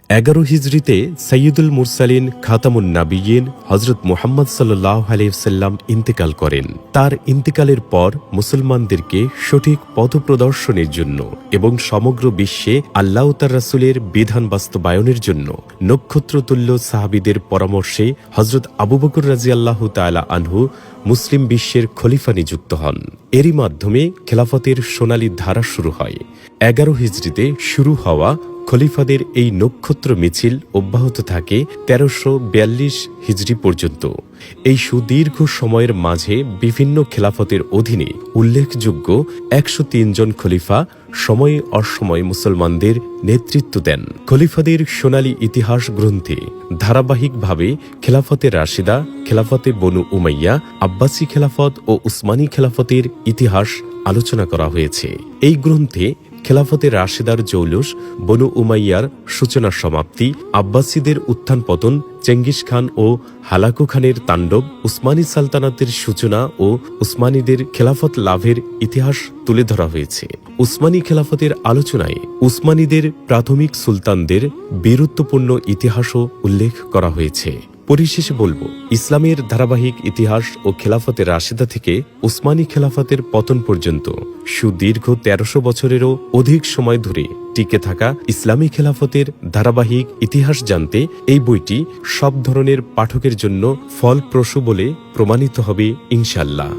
11 হিজরিতে সৈয়দুল মুরসালিন খাতামুন নাবিয়িন হযরত মুহাম্মদ সাল্লাল্লাহু আলাইহি ওয়াসাল্লাম ইন্তেকাল করেন। তার ইন্তেকালের পর মুসলমানদেরকে সঠিক পথপ্রদর্শনের জন্য এবং সমগ্র বিশ্বে আল্লাহ ও তার রাসূলের বিধান বাস্তবায়নের জন্য নক্ষত্রতুল্য সাহাবীদের পরামর্শে হযরত আবু বকর রাদিয়াল্লাহু তাআলা আনহু মুসলিম বিশ্বের খলিফা নিযুক্ত হন। এরই মাধ্যমে খেলাফতের সোনালী ধারা শুরু হয়। 11 হিজরিতে শুরু হওয়া খলিফাদের এই নক্ষত্র মিছিল অব্যাহত থাকে 1342 হিজরি পর্যন্ত। এই সুদীর্ঘ সময়ের মাঝে বিভিন্ন খেলাফতের অধীনে উল্লেখযোগ্য 103 জন খলিফা সময়ে অসময়ে মুসলমানদের নেতৃত্ব দেন। খলিফাদের সোনালী ইতিহাস গ্রন্থে ধারাবাহিকভাবে খেলাফতে রাশিদা, খেলাফতে বনু উমাইয়া, আব্বাসী খেলাফত ও উসমানী খেলাফতের ইতিহাস আলোচনা করা হয়েছে। এই গ্রন্থে খেলাফতে রাশিদার জৌলুস, বনু উমাইয়ার সূচনা সমাপ্তি, আব্বাসীদের উত্থান পতন, চেঙ্গিস খান ও হালাকু খানের তাণ্ডব, উসমানী সালতানাতের সূচনা ও উসমানীদের খেলাফত লাভের ইতিহাস তুলে ধরা হয়েছে। উসমানী খেলাফতের আলোচনায় উসমানীদের প্রাথমিক সুলতানদের বীরত্বপূর্ণ ইতিহাসও উল্লেখ করা হয়েছে। পরিশেষে বলবো, ইসলামের ধারাবাহিক ইতিহাস ও খেলাফতে রাশিদা থেকে উসমানী খেলাফতের পতন পর্যন্ত সুদীর্ঘ 1300 বছরেরও অধিক সময় ধরে টিকে থাকা ইসলামী খেলাফতের ধারাবাহিক ইতিহাস জানতে এই বইটি সব ধরনের পাঠকের জন্য ফলপ্রসূ বলে প্রমাণিত হবে ইনশাআল্লাহ।